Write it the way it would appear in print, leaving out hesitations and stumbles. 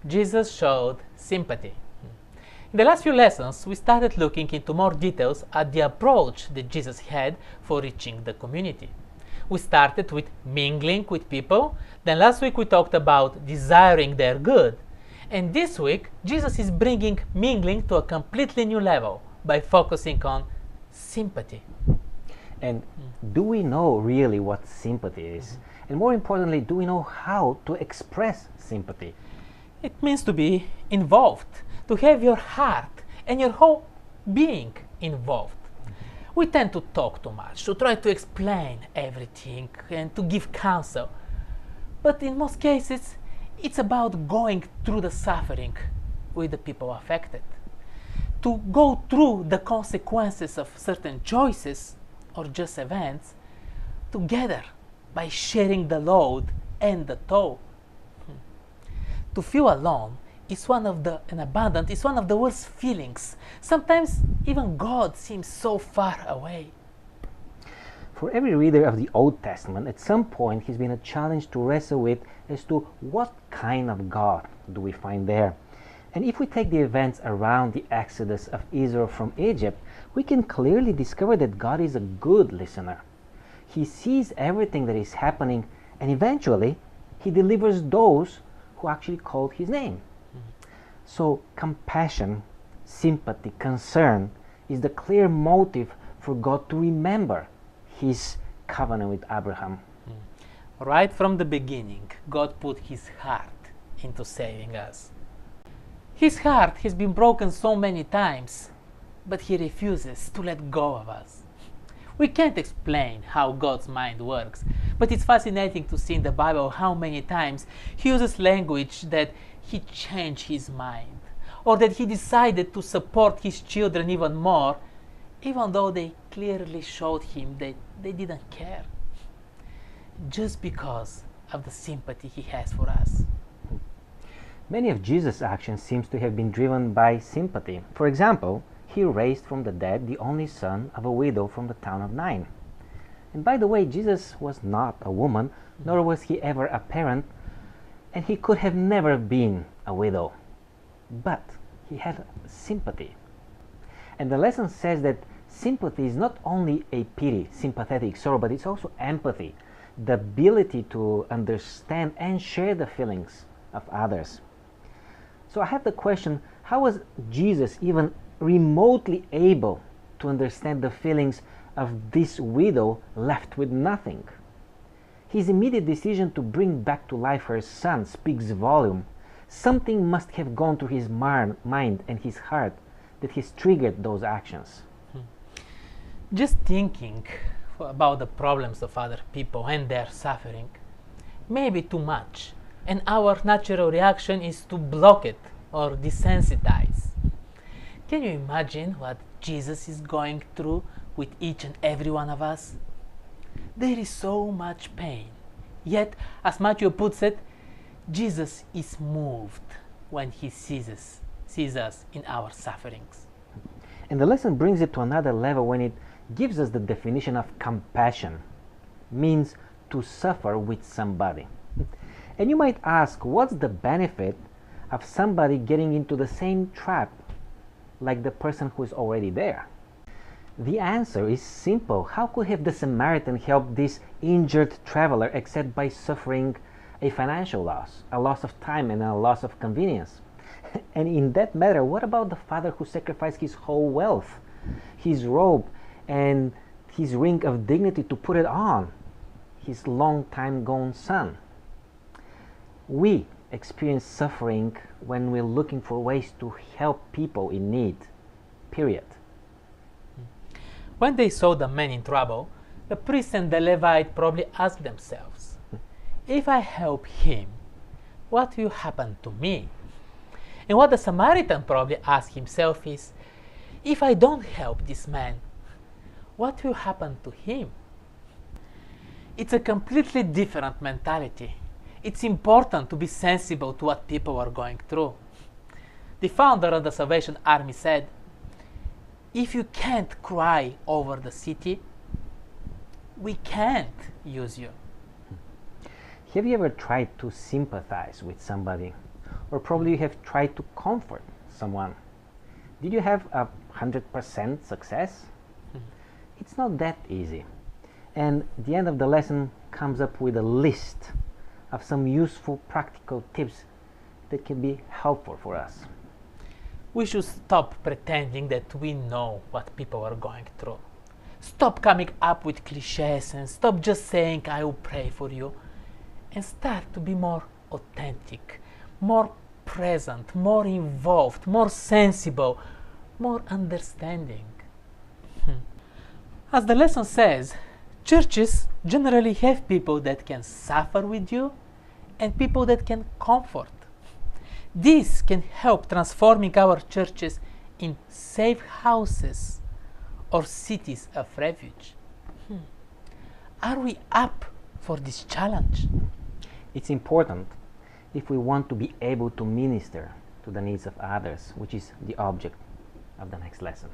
Jesus showed sympathy. In the last few lessons, we started looking into more details at the approach that Jesus had for reaching the community. We started with mingling with people, then last week we talked about desiring their good, and this week Jesus is bringing mingling to a completely new level by focusing on sympathy. And do we know really what sympathy is? And more importantly, do we know how to express sympathy? It means to be involved, to have your heart and your whole being involved. We tend to talk too much, to try to explain everything and to give counsel. But in most cases, it's about going through the suffering with the people affected. To go through the consequences of certain choices or just events together by sharing the load and the toll. To feel alone is one of the worst feelings. Sometimes even God seems so far away. For every reader of the Old Testament, at some point he's been a challenge to wrestle with as to what kind of God do we find there. And if we take the events around the exodus of Israel from Egypt, we can clearly discover that God is a good listener. He sees everything that is happening, and eventually he delivers those who actually called his name. So compassion, sympathy, concern is the clear motive for God to remember his covenant with Abraham. Right from the beginning, God put his heart into saving us. His heart has been broken so many times, but he refuses to let go of us. We can't explain how God's mind works, but it's fascinating to see in the Bible how many times he uses language that he changed his mind, or that he decided to support his children even more, even though they clearly showed him that they didn't care, just because of the sympathy he has for us. Many of Jesus' actions seem to have been driven by sympathy. For example, he raised from the dead the only son of a widow from the town of Nain. And by the way, Jesus was not a woman, nor was he ever a parent, and he could have never been a widow. But he had sympathy. And the lesson says that sympathy is not only a pity, sympathetic sorrow, but it's also empathy, the ability to understand and share the feelings of others. So I have the question, how was Jesus even remotely able to understand the feelings of this widow left with nothing? His immediate decision to bring back to life her son speaks volume. Something must have gone through his mind and his heart that has triggered those actions. Just thinking about the problems of other people and their suffering may be too much, and our natural reaction is to block it or desensitize. Can you imagine what Jesus is going through with each and every one of us? There is so much pain. Yet, as Matthew puts it, Jesus is moved when he sees us in our sufferings. And the lesson brings it to another level when it gives us the definition of compassion. Means to suffer with somebody. And you might ask, what's the benefit of somebody getting into the same trap like the person who is already there? The answer is simple. How could have the Samaritan helped this injured traveler except by suffering a financial loss, a loss of time and a loss of convenience? And in that matter, what about the father who sacrificed his whole wealth, his robe and his ring of dignity to put it on his long time gone son? We experience suffering when we're looking for ways to help people in need, period. When they saw the man in trouble, the priest and the Levite probably asked themselves, if I help him, what will happen to me? And what the Samaritan probably asked himself is, if I don't help this man, what will happen to him? It's a completely different mentality. It's important to be sensible to what people are going through. The founder of the Salvation Army said, if you can't cry over the city, we can't use you. Have you ever tried to sympathize with somebody Or probably you have tried to comfort someone. Did you have a 100% success? It's not that easy. And the end of the lesson comes up with a list of some useful practical tips that can be helpful for us. We should stop pretending that we know what people are going through. Stop coming up with cliches and stop just saying, I will pray for you. And start to be more authentic, more present, more involved, more sensible, more understanding. As the lesson says, churches generally have people that can suffer with you and people that can comfort. This can help transforming our churches in safe houses or cities of refuge. Are we up for this challenge? It's important if we want to be able to minister to the needs of others, which is the object of the next lesson.